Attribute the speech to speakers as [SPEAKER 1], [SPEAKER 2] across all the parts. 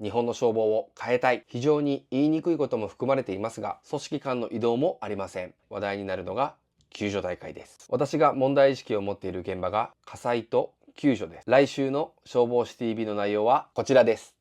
[SPEAKER 1] 日本の消防を変えたい。非常に言いにくいことも含まれていますが、組織間の移動もありません。話題になるのが救助大会です。私が問題意識を持っている現場が火災と救助です。来週の消防士 TV の内容はこちらです。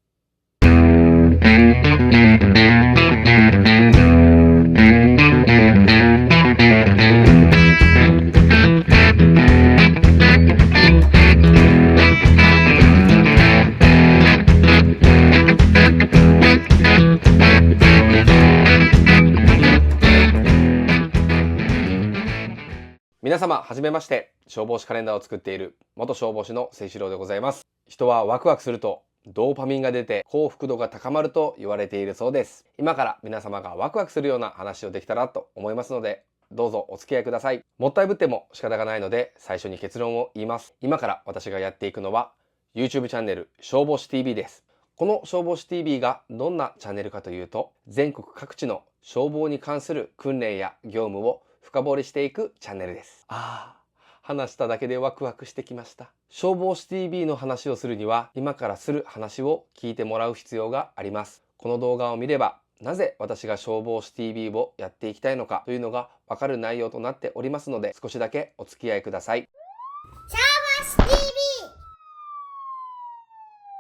[SPEAKER 1] 皆様、はじめまして。消防士カレンダーを作っている元消防士の清志郎でございます。人はワクワクするとドーパミンが出て幸福度が高まると言われているそうです。今から皆様がワクワクするような話をできたらと思いますので、どうぞお付き合いください。もったいぶっても仕方がないので、最初に結論を言います。今から私がやっていくのは YouTube チャンネル消防士 TV です。この消防士 TV がどんなチャンネルかというと、全国各地の消防に関する訓練や業務を深掘りしていくチャンネルです。話しただけでワクワクしてきました。消防士 TV の話をするには、今からする話を聞いてもらう必要があります。この動画を見れば、なぜ私が消防士 TV をやっていきたいのかというのがわかる内容となっておりますので、少しだけお付き合いください。
[SPEAKER 2] 消防士 TV。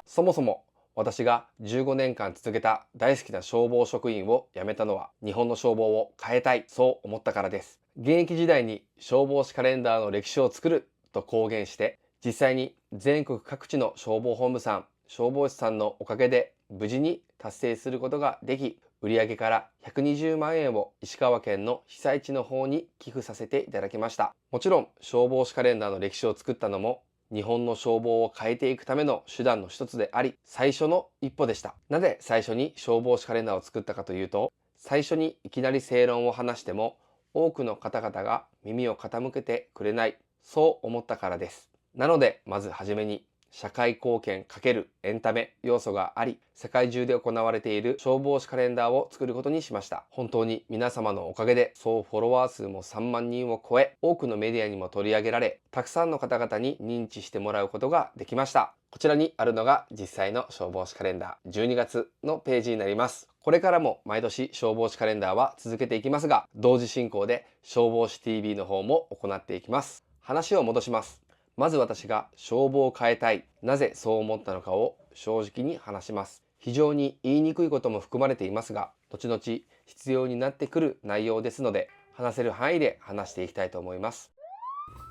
[SPEAKER 1] そもそも私が15年間続けた大好きな消防職員を辞めたのは、日本の消防を変えたい、そう思ったからです。現役時代に消防士カレンダーの歴史を作ると公言して、実際に全国各地の消防本部さん、消防士さんのおかげで無事に達成することができ、売上から120万円を石川県の被災地の方に寄付させていただきました。もちろん消防士カレンダーの歴史を作ったのも日本の消防を変えていくための手段の一つであり、最初の一歩でした。なぜ最初に消防士カレンダーを作ったかというと、最初にいきなり正論を話しても多くの方々が耳を傾けてくれない、そう思ったからです。なのでまずはじめに社会貢献×エンタメ要素があり、世界中で行われている消防士カレンダーを作ることにしました。本当に皆様のおかげで、総フォロワー数も3万人を超え、多くのメディアにも取り上げられ、たくさんの方々に認知してもらうことができました。こちらにあるのが実際の消防士カレンダー12月のページになります。これからも毎年消防士カレンダーは続けていきますが、同時進行で消防士 TV の方も行っていきます。話を戻します。まず私が消防を変えたい、なぜそう思ったのかを正直に話します。非常に言いにくいことも含まれていますが、後々必要になってくる内容ですので、話せる範囲で話していきたいと思います。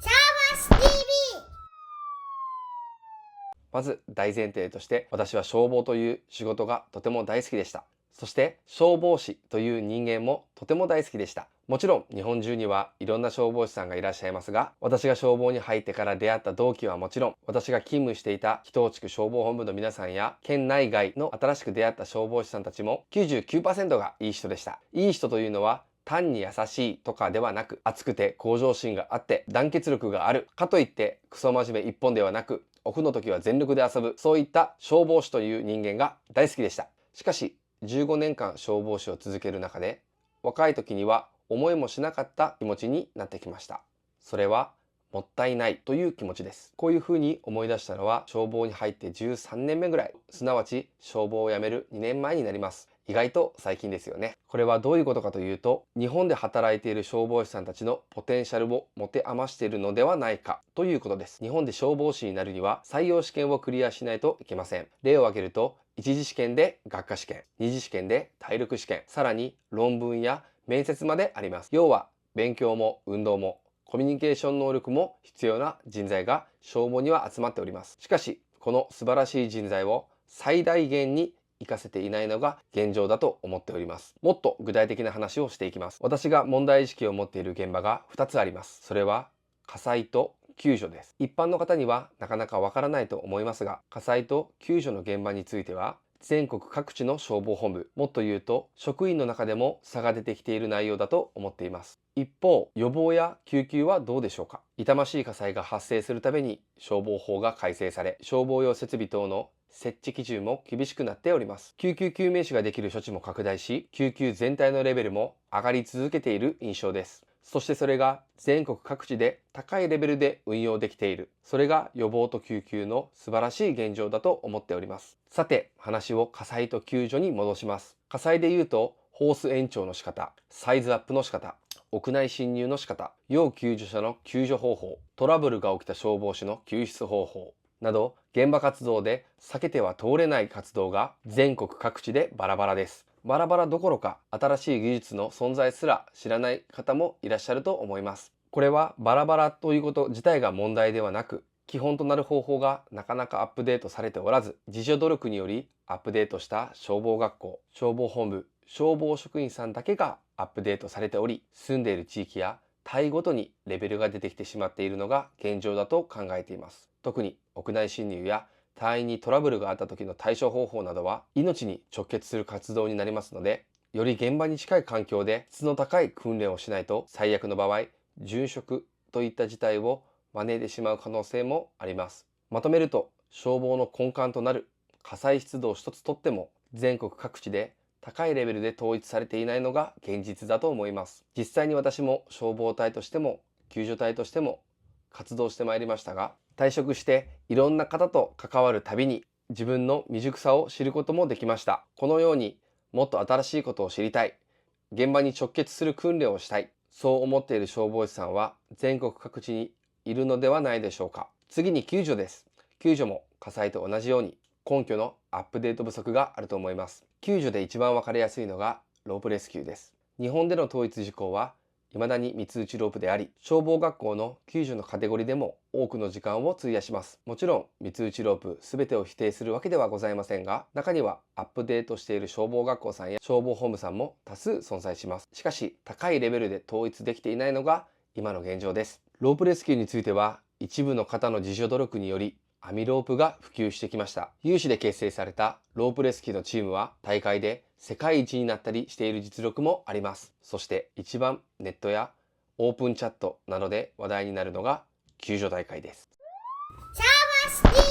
[SPEAKER 2] 消防士 TV。
[SPEAKER 1] まず大前提として、私は消防という仕事がとても大好きでした。そして消防士という人間もとても大好きでした。もちろん日本中にはいろんな消防士さんがいらっしゃいますが、私が消防に入ってから出会った同期はもちろん、私が勤務していた木頭地区消防本部の皆さんや県内外の新しく出会った消防士さんたちも 99% がいい人でした。いい人というのは単に優しいとかではなく、熱くて向上心があって団結力がある、かといってクソ真面目一本ではなく、オフの時は全力で遊ぶ、そういった消防士という人間が大好きでした。しかし15年間消防士を続ける中で、若い時には思いもしなかった気持ちになってきました。それはもったいないという気持ちです。こういうふうに思い出したのは消防に入って13年目ぐらい、すなわち消防を辞める2年前になります。意外と最近ですよね。これはどういうことかというと、日本で働いている消防士さんたちのポテンシャルを持て余しているのではないかということです。日本で消防士になるには採用試験をクリアしないといけません。例を挙げると、一次試験で学科試験、二次試験で体力試験、さらに論文や面接まであります。要は勉強も運動もコミュニケーション能力も必要な人材が消防には集まっております。しかしこの素晴らしい人材を最大限に活かせていないのが現状だと思っております。もっと具体的な話をしていきます。私が問題意識を持っている現場が2つあります。それは火災と救助です。一般の方にはなかなかわからないと思いますが、火災と救助の現場については全国各地の消防本部、もっと言うと職員の中でも差が出てきている内容だと思っています。一方、予防や救急はどうでしょうか。痛ましい火災が発生するために消防法が改正され、消防用設備等の設置基準も厳しくなっております。救急救命士ができる処置も拡大し、救急全体のレベルも上がり続けている印象です。そしてそれが全国各地で高いレベルで運用できている。それが予防と救急の素晴らしい現状だと思っております。さて、話を火災と救助に戻します。火災で言うと、ホース延長の仕方、サイズアップの仕方、屋内侵入の仕方、要救助者の救助方法、トラブルが起きた消防士の救出方法など、現場活動で避けては通れない活動が全国各地でバラバラです。バラバラどころか、新しい技術の存在すら知らない方もいらっしゃると思います。これはバラバラということ自体が問題ではなく、基本となる方法がなかなかアップデートされておらず、自助努力によりアップデートした消防学校、消防本部、消防職員さんだけがアップデートされており、住んでいる地域や隊ごとにレベルが出てきてしまっているのが現状だと考えています。特に屋内侵入や隊員にトラブルがあった時の対処方法などは命に直結する活動になりますので、より現場に近い環境で質の高い訓練をしないと最悪の場合、殉職といった事態を招いてしまう可能性もあります。まとめると、消防の根幹となる火災出動一つとっても全国各地で高いレベルで統一されていないのが現実だと思います。実際に私も消防隊としても救助隊としても活動してまいりましたが、退職していろんな方と関わるたびに自分の未熟さを知ることもできました。このようにもっと新しいことを知りたい、現場に直結する訓練をしたい、そう思っている消防士さんは全国各地にいるのではないでしょうか。次に救助です。救助も火災と同じように根拠のアップデート不足があると思います。救助で一番わかりやすいのがロープレスキューです。日本での統一事項は未だに三つ打ちロープであり、消防学校の救助のカテゴリーでも多くの時間を費やします。もちろん三つ打ちロープ全てを否定するわけではございませんが、中にはアップデートしている消防学校さんや消防本部さんも多数存在します。しかし高いレベルで統一できていないのが今の現状です。ロープレスキューについては一部の方の自助努力により網ロープが普及してきました。有志で結成されたロープレスキューのチームは大会で世界一になったりしている実力もあります。そして一番ネットやオープンチャットなどで話題になるのが救助大会です。
[SPEAKER 2] シャーバス TV。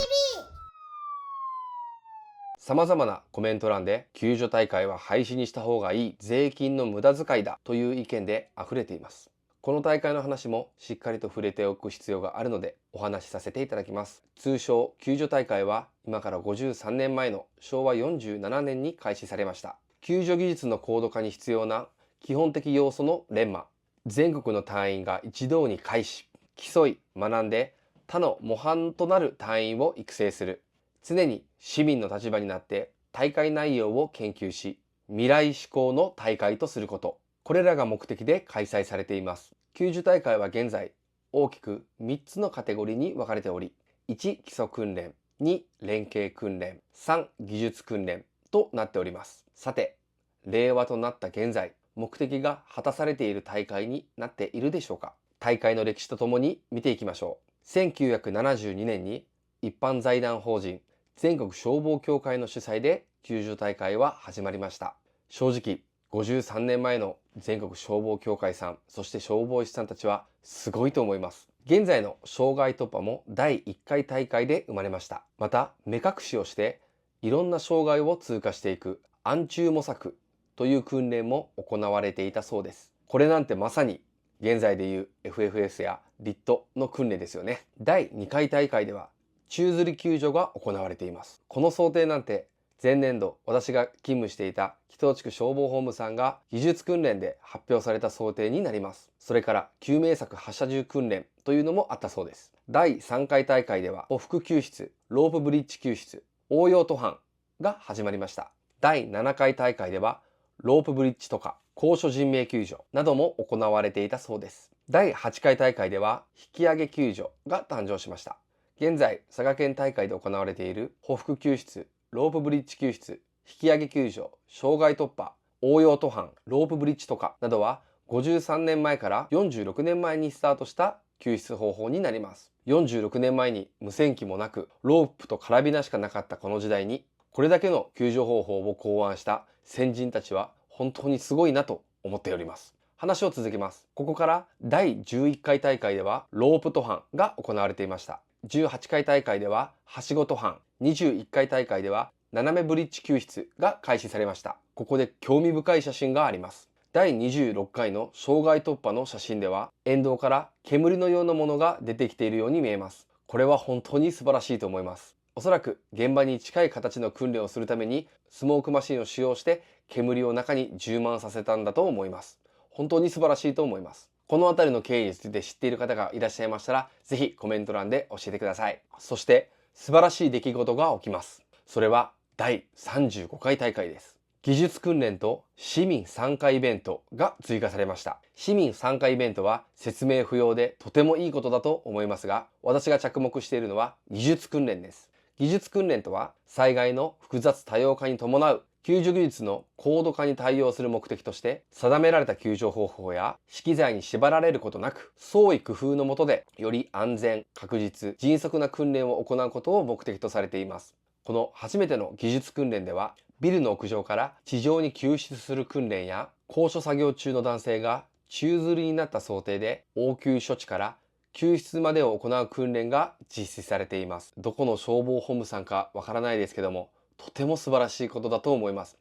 [SPEAKER 1] 様々なコメント欄で救助大会は廃止にした方がいい、税金の無駄遣いだという意見で溢れています。この大会の話もしっかりと触れておく必要があるのでお話しさせていただきます。通称救助大会は今から53年前の昭和47年に開始されました。救助技術の高度化に必要な基本的要素のレンマ。全国の隊員が一堂に会し、競い学んで他の模範となる隊員を育成する。常に市民の立場になって大会内容を研究し、未来志向の大会とすること。これらが目的で開催されています。救助大会は現在大きく3つのカテゴリーに分かれており、1、基礎訓練、2、連携訓練、3、技術訓練となっております。さて、令和となった現在、目的が果たされている大会になっているでしょうか。大会の歴史とともに見ていきましょう。1972年に一般財団法人全国消防協会の主催で救助大会は始まりました。正直、53年前の全国消防協会さん、そして消防士さんたちはすごいと思います。現在の障害突破も第1回大会で生まれました。また、目隠しをしていろんな障害を通過していく暗中模索という訓練も行われていたそうです。これなんてまさに現在でいう FFS やリットの訓練ですよね。第2回大会では宙吊り救助が行われています。この想定なんて前年度私が勤務していた木頭地区消防本部さんが技術訓練で発表された想定になります。それから救命策発射銃訓練というのもあったそうです。第3回大会では歩幅救出、ロープブリッジ救出、応用登攀が始まりました。第7回大会ではロープブリッジとか高所人命救助なども行われていたそうです。第8回大会では引き上げ救助が誕生しました。現在佐賀県大会で行われている歩幅救出、ロープブリッジ救出、引き上げ救助、障害突破、応用登攀、ロープブリッジとかなどは53年前から46年前にスタートした救出方法になります。46年前に無線機もなくロープとカラビナしかなかったこの時代にこれだけの救助方法を考案した先人たちは本当にすごいなと思っております。話を続けます。ここから第11回大会ではロープ登攀が行われていました。18回大会でははしご登攀、21回大会では斜めブリッジ救出が開始されました。ここで興味深い写真があります。第26回の障害突破の写真では、沿道から煙のようなものが出てきているように見えます。これは本当に素晴らしいと思います。おそらく現場に近い形の訓練をするためにスモークマシンを使用して煙を中に充満させたんだと思います。本当に素晴らしいと思います。このあたりの経緯について知っている方がいらっしゃいましたら、ぜひコメント欄で教えてください。そして素晴らしい出来事が起きます。それは第35回大会です。技術訓練と市民参加イベントが追加されました。市民参加イベントは説明不要でとてもいいことだと思いますが、私が着目しているのは技術訓練です。技術訓練とは、災害の複雑多様化に伴う救助技術の高度化に対応する目的として、定められた救助方法や資機材に縛られることなく、創意工夫の下でより安全、確実、迅速な訓練を行うことを目的とされています。この初めての技術訓練では、ビルの屋上から地上に救出する訓練や、高所作業中の男性が宙吊りになった想定で応急処置から救出までを行う訓練が実施されています。どこの消防本部さんかわからないですけども、とても素晴らしいことだと思います。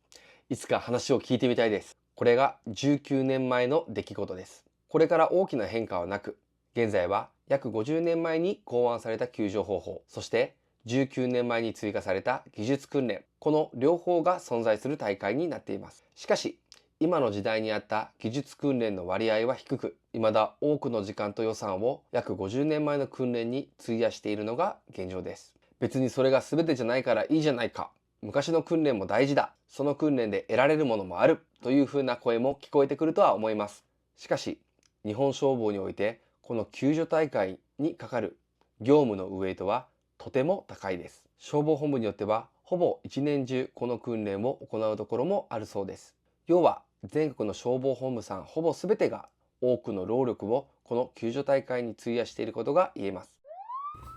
[SPEAKER 1] いつか話を聞いてみたいです。これが19年前の出来事です。これから大きな変化はなく、現在は約50年前に考案された救助方法、そして19年前に追加された技術訓練、この両方が存在する大会になっています。しかし、今の時代にあった技術訓練の割合は低く、未だ多くの時間と予算を約50年前の訓練に費やしているのが現状です。別にそれが全てじゃないからいいじゃないか。昔の訓練も大事だ。その訓練で得られるものもある。というふうな声も聞こえてくるとは思います。しかし、日本消防において、この救助大会にかかる業務のウエイトはとても高いです。消防本部によっては、ほぼ一年中この訓練を行うところもあるそうです。要は、全国の消防本部さんほぼ全てが多くの労力をこの救助大会に費やしていることが言えます。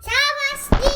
[SPEAKER 2] シャーバス TV。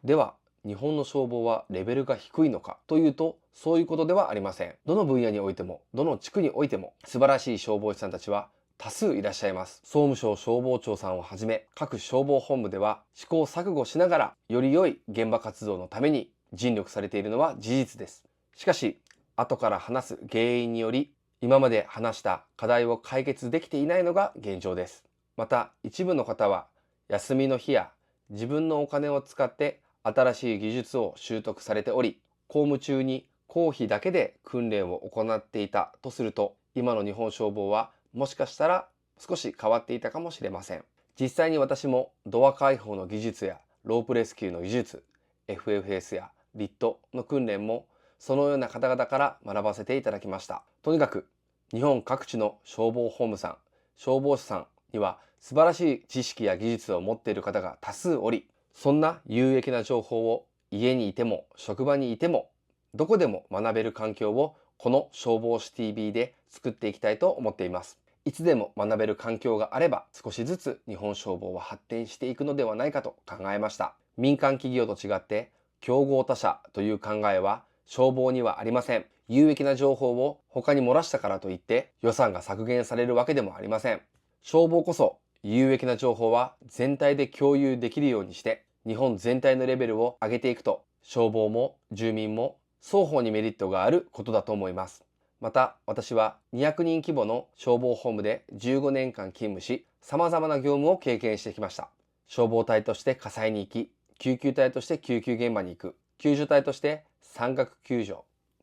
[SPEAKER 1] では、日本の消防はレベルが低いのかというと、そういうことではありません。どの分野においても、どの地区においても、素晴らしい消防士さんたちは多数いらっしゃいます。総務省消防庁さんをはじめ、各消防本部では試行錯誤しながら、より良い現場活動のために尽力されているのは事実です。しかし、後から話す原因により、今まで話した課題を解決できていないのが現状です。また、一部の方は、休みの日や自分のお金を使って新しい技術を習得されており、公務中に公費だけで訓練を行っていたとすると、今の日本消防はもしかしたら少し変わっていたかもしれません。実際に私もドア開放の技術やロープレスキューの技術、FFS やリットの訓練もそのような方々から学ばせていただきました。とにかく日本各地の消防本部さん、消防士さんには素晴らしい知識や技術を持っている方が多数おり、そんな有益な情報を家にいても職場にいてもどこでも学べる環境をこの消防士 TV で作っていきたいと思っています。いつでも学べる環境があれば少しずつ日本消防は発展していくのではないかと考えました。民間企業と違って競合他社という考えは消防にはありません。有益な情報を他に漏らしたからといって予算が削減されるわけでもありません。消防こそ有益な情報は全体で共有できるようにして日本全体のレベルを上げていくと消防も住民も双方にメリットがあることだと思います。また私は200人規模の消防本部で15年間勤務し様々な業務を経験してきました。消防隊として火災に行き、救急隊として救急現場に行く、救助隊として山岳救助、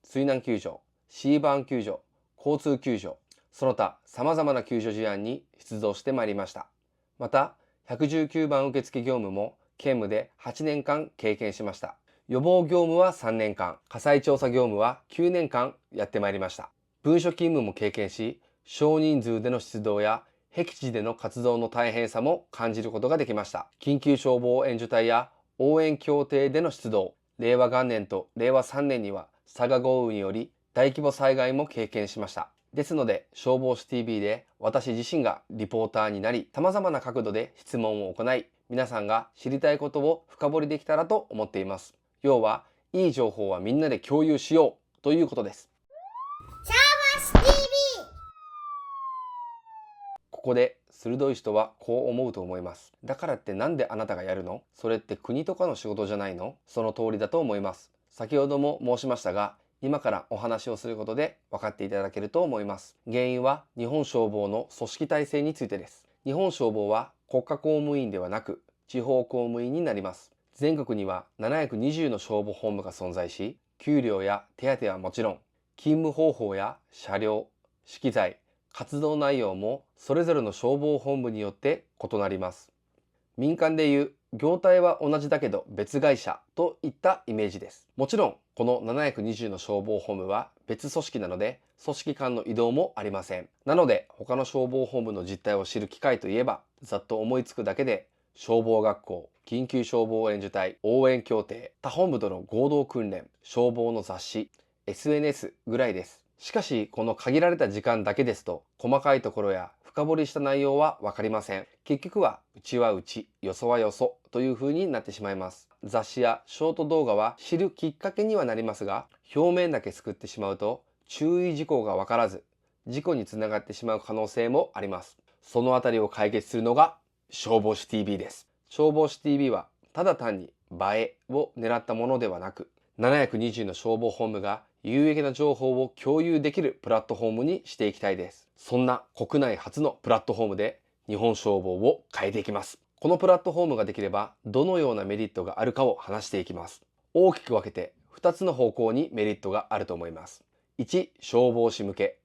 [SPEAKER 1] 水難救助、シーバーン救助、交通救助、その他様々な救助事案に出動してまいりました。また、119番受付業務も兼務で8年間経験しました。予防業務は3年間、火災調査業務は9年間やってまいりました。文書勤務も経験し、少人数での出動や僻地での活動の大変さも感じることができました。緊急消防援助隊や応援協定での出動、令和元年と令和3年には佐賀豪雨により大規模災害も経験しました。ですので、消防士 TV で私自身がリポーターになり、様々な角度で質問を行い、皆さんが知りたいことを深掘りできたらと思っています。要は、いい情報はみんなで共有しようということです。
[SPEAKER 2] シャーバス TV。
[SPEAKER 1] ここで鋭い人はこう思うと思います。だからってなんであなたがやるの？それって国とかの仕事じゃないの？その通りだと思います。先ほども申しましたが、今からお話をすることで分かっていただけると思います。原因は日本消防の組織体制についてです。日本消防は国家公務員ではなく地方公務員になります。全国には720の消防本部が存在し、給料や手当はもちろん、勤務方法や車両、資機材、活動内容もそれぞれの消防本部によって異なります。民間でいう業態は同じだけど別会社といったイメージです。もちろんこの720の消防本部は別組織なので組織間の移動もありません。なので他の消防本部の実態を知る機会といえばざっと思いつくだけで消防学校、緊急消防援助隊、応援協定、他本部との合同訓練、消防の雑誌、SNS ぐらいです。しかしこの限られた時間だけですと細かいところや深掘りした内容はわかりません。結局はうちはうち、よそはよそという風になってしまいます。雑誌やショート動画は知るきっかけにはなりますが、表面だけすくってしまうと注意事項がわからず、事故につながってしまう可能性もあります。そのあたりを解決するのが消防士 TV です。消防士 TV はただ単に映えを狙ったものではなく、720の消防本部が有益な情報を共有できるプラットフォームにしていきたいです。そんな国内初のプラットフォームで日本消防を変えていきます。このプラットフォームができればどのようなメリットがあるかを話していきます。大きく分けて2つの方向にメリットがあると思います。1、消防士向け。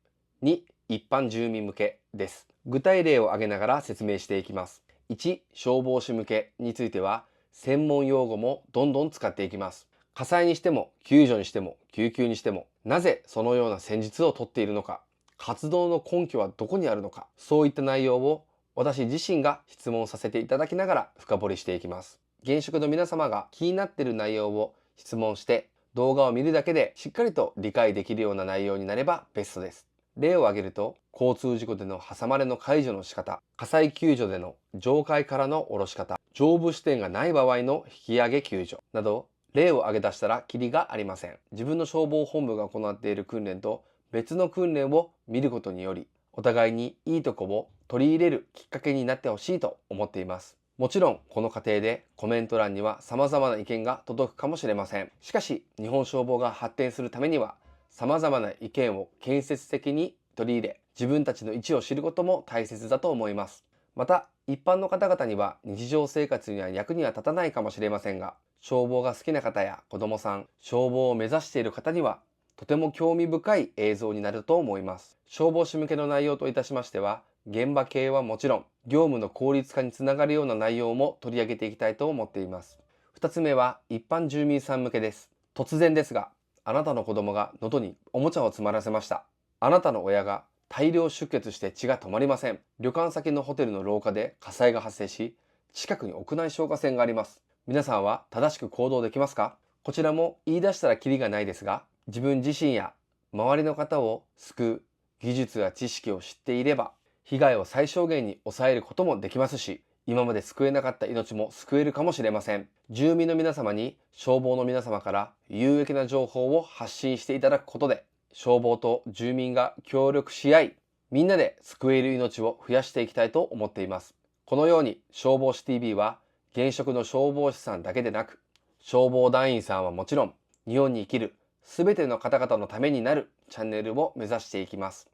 [SPEAKER 1] 2、一般住民向けです。具体例を挙げながら説明していきます。1、消防士向けについては専門用語もどんどん使っていきます。火災にしても救助にしても救急にしてもなぜそのような戦術をとっているのか、活動の根拠はどこにあるのか、そういった内容を私自身が質問させていただきながら深掘りしていきます。現職の皆様が気になっている内容を質問して動画を見るだけでしっかりと理解できるような内容になればベストです。例を挙げると、交通事故での挟まれの解除の仕方、火災救助での上階からの下ろし方、上部視点がない場合の引き上げ救助など、例を挙げ出したらキリがありません。自分の消防本部が行っている訓練と別の訓練を見ることにより、お互いにいいとこを取り入れるきっかけになってほしいと思っています。もちろんこの過程でコメント欄には様々な意見が届くかもしれません。しかし日本消防が発展するためには様々な意見を建設的に取り入れ、自分たちの位置を知ることも大切だと思います。また一般の方々には日常生活には役には立たないかもしれませんが、消防が好きな方や子供さん、消防を目指している方にはとても興味深い映像になると思います。消防士向けの内容といたしましては、現場系はもちろん、業務の効率化につながるような内容も取り上げていきたいと思っています。2つ目は一般住民さん向けです。突然ですが、あなたの子供が喉におもちゃを詰まらせました。あなたの親が大量出血して血が止まりません。旅館先のホテルの廊下で火災が発生し、近くに屋内消火栓があります。皆さんは正しく行動できますか？こちらも言い出したらキリがないですが、自分自身や周りの方を救う技術や知識を知っていれば、被害を最小限に抑えることもできますし、今まで救えなかった命も救えるかもしれません。住民の皆様に消防の皆様から有益な情報を発信していただくことで、消防と住民が協力し合い、みんなで救える命を増やしていきたいと思っています。このように消防士 TV は現職の消防士さんだけでなく、消防団員さんはもちろん、日本に生きるすべての方々のためになるチャンネルを目指していきます。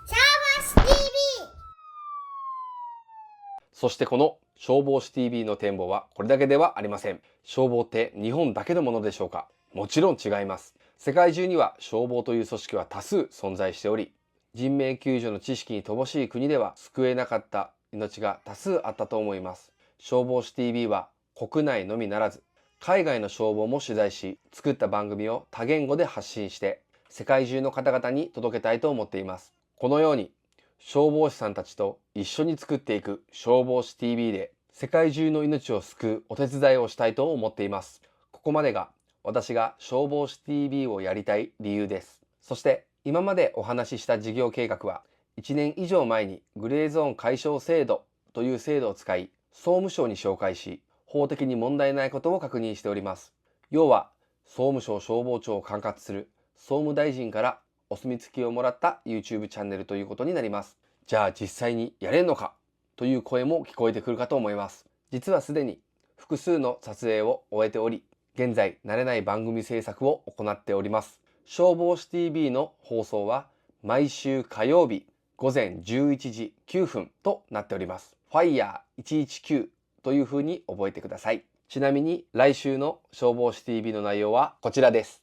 [SPEAKER 2] シャーバス TV。
[SPEAKER 1] そしてこの消防士 TV の展望はこれだけではありません。消防って日本だけのものでしょうか？もちろん違います。世界中には消防という組織は多数存在しており、人命救助の知識に乏しい国では救えなかった命が多数あったと思います。消防士 TV は国内のみならず、海外の消防も取材し、作った番組を多言語で発信して、世界中の方々に届けたいと思っています。このように、消防士さんたちと一緒に作っていく消防士 TV で、世界中の命を救うお手伝いをしたいと思っています。ここまでが私が消防士 TV をやりたい理由です。そして、今までお話しした事業計画は、1年以上前にグレーゾーン解消制度という制度を使い、総務省に紹介し、法的に問題ないことを確認しております。要は、総務省消防庁を管轄する総務大臣からお墨付きをもらった YouTube チャンネルということになります。じゃあ実際にやれんのかという声も聞こえてくるかと思います。実はすでに複数の撮影を終えており、現在慣れない番組制作を行っております。消防士 TV の放送は毎週火曜日午前11時9分となっております。FIRE119 という風に覚えてください。ちなみに来週の消防士 TV の内容はこちらです。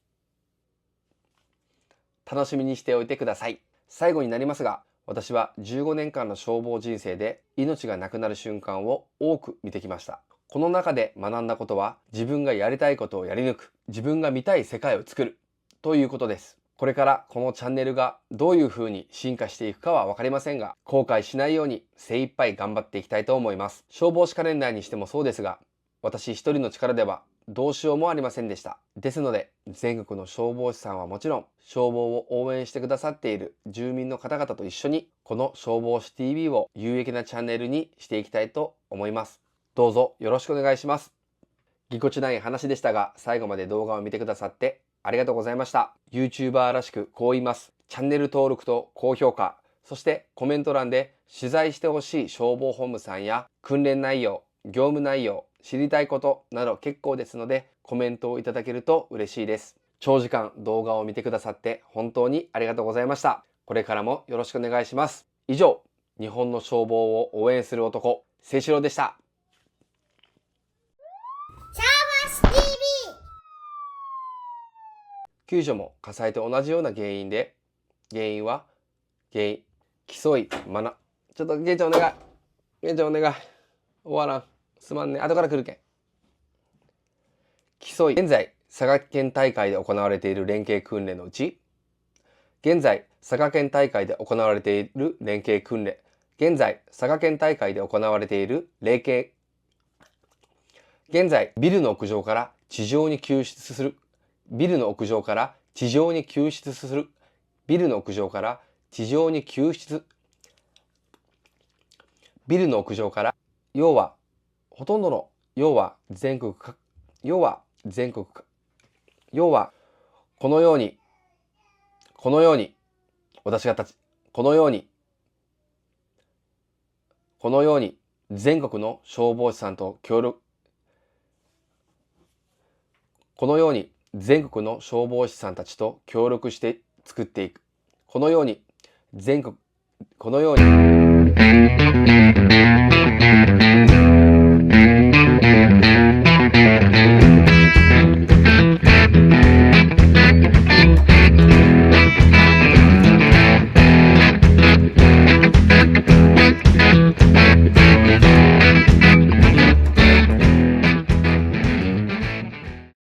[SPEAKER 1] 楽しみにしておいてください。最後になりますが、私は15年間の消防人生で命がなくなる瞬間を多く見てきました。この中で学んだことは、自分がやりたいことをやり抜く、自分が見たい世界を作るということです。これからこのチャンネルがどういう風に進化していくかはわかりませんが、後悔しないように精一杯頑張っていきたいと思います。消防士カレンダーにしてもそうですが、私一人の力ではどうしようもありませんでした。ですので、全国の消防士さんはもちろん、消防を応援してくださっている住民の方々と一緒に、この消防士 TV を有益なチャンネルにしていきたいと思います。どうぞよろしくお願いします。ぎこちない話でしたが、最後まで動画を見てくださってありがとうございました。YouTuber らしくこう言います。チャンネル登録と高評価、そしてコメント欄で取材してほしい消防本部さんや訓練内容、業務内容、知りたいことなど結構ですので、コメントをいただけると嬉しいです。長時間動画を見てくださって本当にありがとうございました。これからもよろしくお願いします。以上、日本の消防を応援する男、清志郎でした。
[SPEAKER 2] シャーバース TV。
[SPEAKER 1] 救助も火災と同じような原因は競いちょっと源ちゃんお願い。源ちゃんお願い。終わらん。すまんね。後から来るけん。現在、佐賀県大会で行われている連携訓練のうち、現在、ビルの屋上から地上に救出する。ビルの屋上から地上に救出する。ビルの屋上から地上に救出。ビルの屋上から、要はこのように、全国の消防士さんと協力、このように全国の消防士さんたちと協力して作っていく。このように